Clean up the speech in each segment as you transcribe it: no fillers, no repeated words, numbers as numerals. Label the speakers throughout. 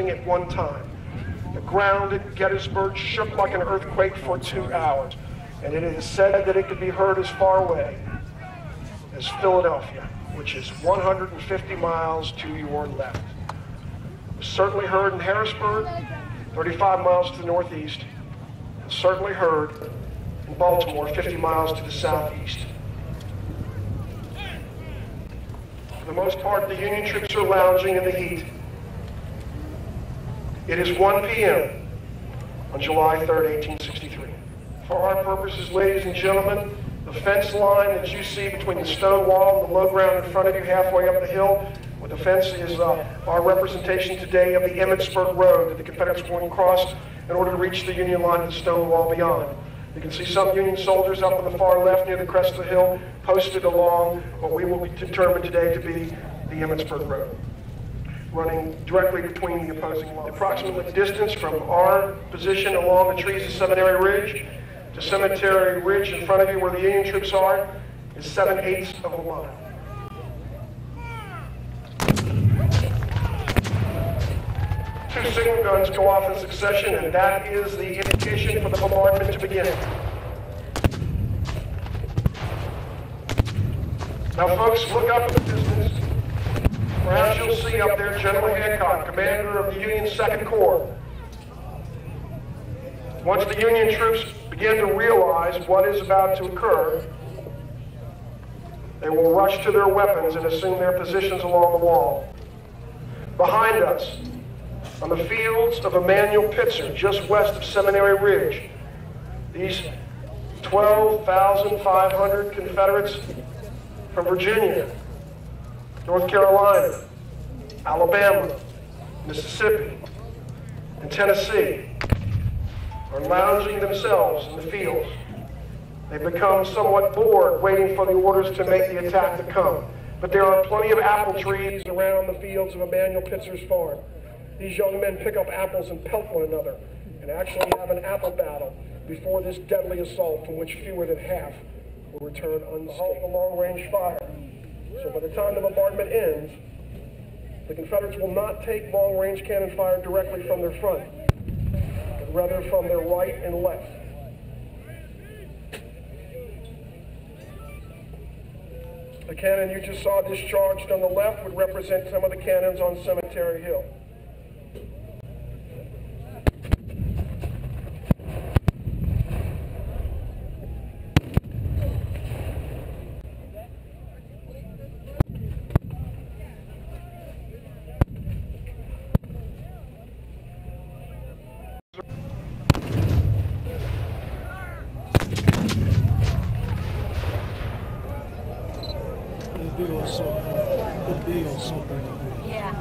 Speaker 1: bursting at one time. The ground at Gettysburg shook like an earthquake for 2 hours, and it is said that it could be heard as far away as Philadelphia, which is 150 miles to your left. It was certainly heard in Harrisburg, 35 miles to the northeast, and certainly heard in Baltimore, 50 miles to the southeast. For the most part, the Union troops are lounging in the heat. It is 1 p.m. on July 3rd, 1863. For our purposes, ladies and gentlemen, the fence line that you see between the stone wall and the low ground in front of you halfway up the hill with the fence is our representation today of the Gettysburg Road that the Confederates were going to cross in order to reach the Union line of the stone wall beyond. You can see some Union soldiers up on the far left near the crest of the hill posted along what we will determine today to be the Gettysburg Road, running directly between the opposing lines. The approximate distance from our position along the trees of Seminary Ridge to Cemetery Ridge in front of you where the Union troops are is 7/8 of a mile. Two signal guns go off in succession, and that is the indication for the bombardment to begin. Now folks, look up at the distance. Perhaps you'll see up there General Hancock, commander of the Union 2nd Corps. Once the Union troops begin to realize what is about to occur, they will rush to their weapons and assume their positions along the wall. Behind us, on the fields of Emanuel Pitzer, just west of Seminary Ridge, these 12,500 Confederates from Virginia, North Carolina, Alabama, Mississippi, and Tennessee are lounging themselves in the fields. They become somewhat bored waiting for the orders to make the attack to come. But there are plenty of apple trees around the fields of Emanuel Pitzer's farm. These young men pick up apples and pelt one another and actually have an apple battle before this deadly assault from which fewer than half will return unscathed. Halt the long-range fire. So by the time the bombardment ends, the Confederates will not take long-range cannon fire directly from their front, but rather from their right and left. The cannon you just saw discharged on the left would represent some of the cannons on Cemetery Hill.
Speaker 2: Yeah.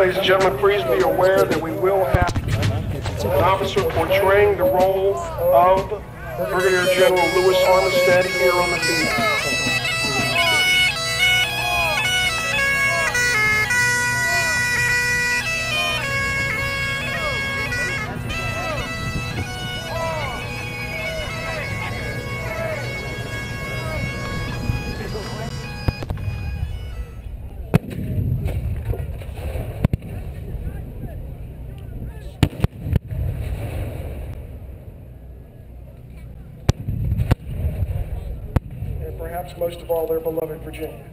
Speaker 1: Ladies and gentlemen, please be aware that we will have an officer portraying the role of Brigadier General Lewis Armistead here on the field. Perhaps most of all, their beloved Virginia.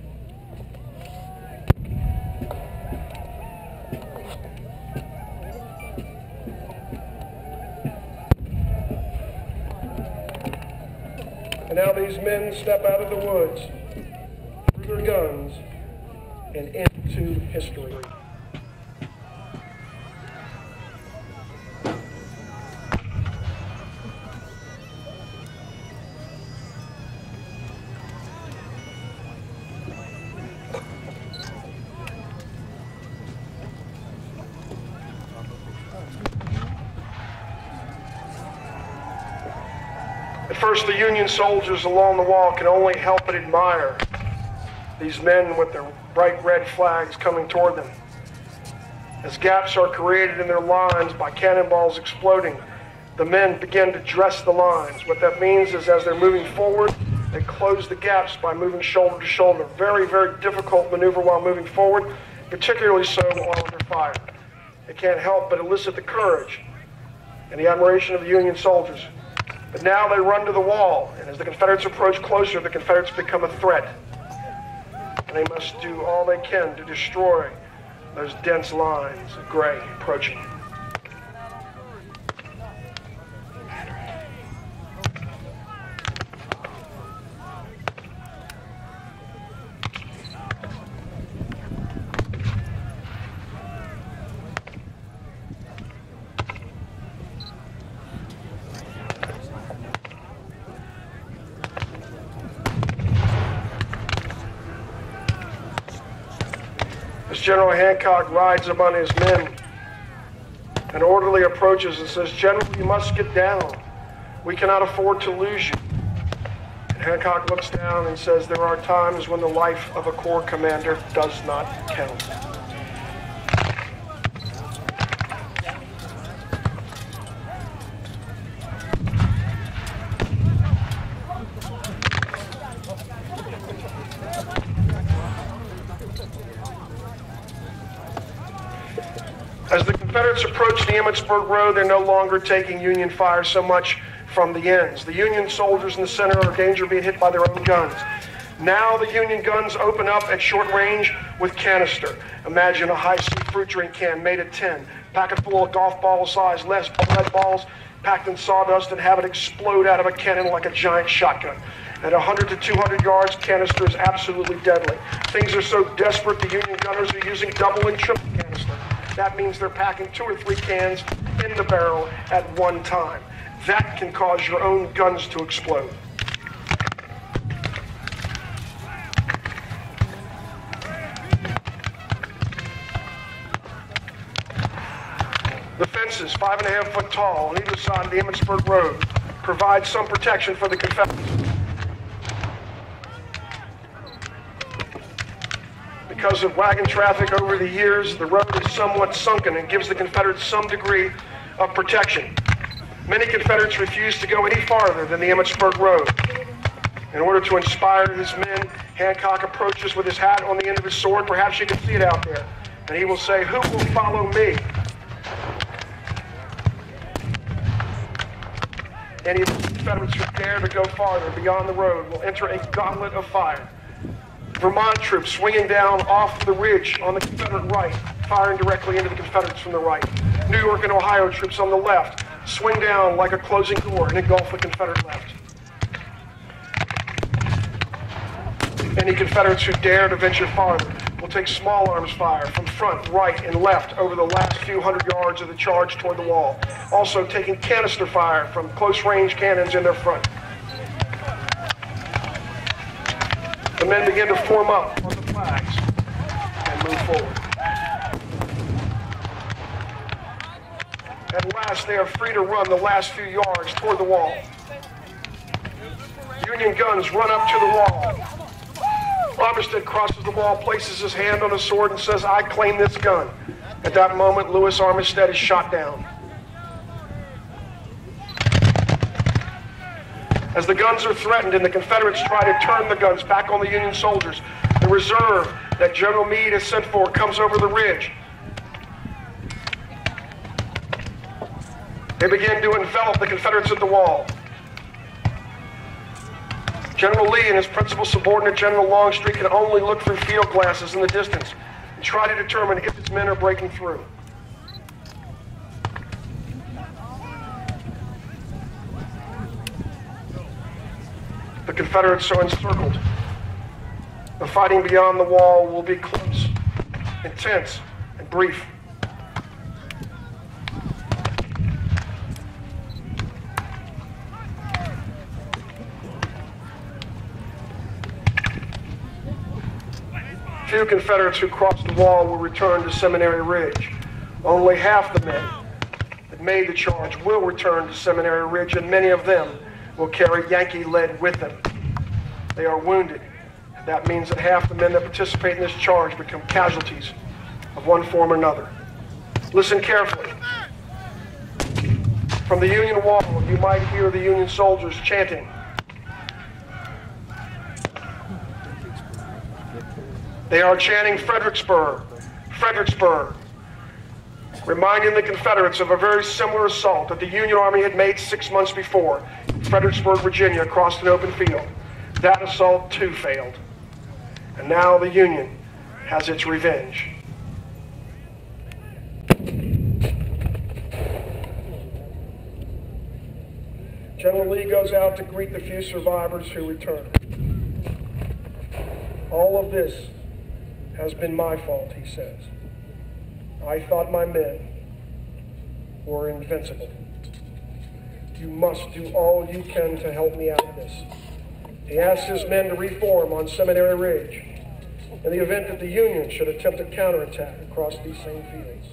Speaker 1: And now these men step out of the woods, through their guns, and into history. At first, the Union soldiers along the wall can only help but admire these men with their bright red flags coming toward them. As gaps are created in their lines by cannonballs exploding, the men begin to dress the lines. What that means is as they're moving forward, they close the gaps by moving shoulder to shoulder. Very, very difficult maneuver while moving forward, particularly so while under fire. It can't help but elicit the courage and the admiration of the Union soldiers. But now they run to the wall, and as the Confederates approach closer, the Confederates become a threat. And they must do all they can to destroy those dense lines of gray approaching. As General Hancock rides among his men, an orderly approaches and says, "General, you must get down. We cannot afford to lose you." And Hancock looks down and says, "There are times when the life of a corps commander does not count." As the Confederates approach the Emmitsburg Road, they're no longer taking Union fire so much from the ends. The Union soldiers in the center are in danger of being hit by their own guns. Now the Union guns open up at short range with canister. Imagine a high-C fruit drink can made of tin, packet full of golf ball size lead balls packed in sawdust, and have it explode out of a cannon like a giant shotgun. At 100 to 200 yards, canister is absolutely deadly. Things are so desperate, the Union gunners are using double and triple canister. That means they're packing 2 or 3 cans in the barrel at one time. That can cause your own guns to explode. The fences, 5.5 foot tall on either side of the Emmitsburg Road, provide some protection for the Confederates. Because of wagon traffic over the years, the road is somewhat sunken and gives the Confederates some degree of protection. Many Confederates refuse to go any farther than the Emmitsburg Road. In order to inspire his men, Hancock approaches with his hat on the end of his sword. Perhaps you can see it out there. And he will say, "Who will follow me?" Any of the Confederates who dare to go farther beyond the road will enter a gauntlet of fire. Vermont troops swinging down off the ridge on the Confederate right, firing directly into the Confederates from the right. New York and Ohio troops on the left swing down like a closing door and engulf the Confederate left. Any Confederates who dare to venture farther will take small arms fire from front, right, and left over the last few hundred yards of the charge toward the wall, also taking canister fire from close-range cannons in their front. The men begin to form up on the flags and move forward. At last, they are free to run the last few yards toward the wall. Union guns run up to the wall. Armistead crosses the wall, places his hand on a sword, and says, "I claim this gun." At that moment, Lewis Armistead is shot down. As the guns are threatened and the Confederates try to turn the guns back on the Union soldiers, the reserve that General Meade has sent for comes over the ridge. They begin to envelop the Confederates at the wall. General Lee and his principal subordinate, General Longstreet, can only look through field glasses in the distance and try to determine if his men are breaking through. The Confederates are encircled. The fighting beyond the wall will be close, intense, and brief. Few Confederates who crossed the wall will return to Seminary Ridge. Only half the men that made the charge will return to Seminary Ridge, and many of them will carry Yankee lead with them. They are wounded. That means that half the men that participate in this charge become casualties of one form or another. Listen carefully. From the Union wall, you might hear the Union soldiers chanting. They are chanting Fredericksburg, Fredericksburg, reminding the Confederates of a very similar assault that the Union Army had made 6 months before in Fredericksburg, Virginia, across an open field. That assault, too, failed. And now the Union has its revenge. General Lee goes out to greet the few survivors who return. All of this has been my fault, he says. I thought my men were invincible. You must do all you can to help me out of this. He asks his men to reform on Seminary Ridge in the event that the Union should attempt a counterattack across these same fields.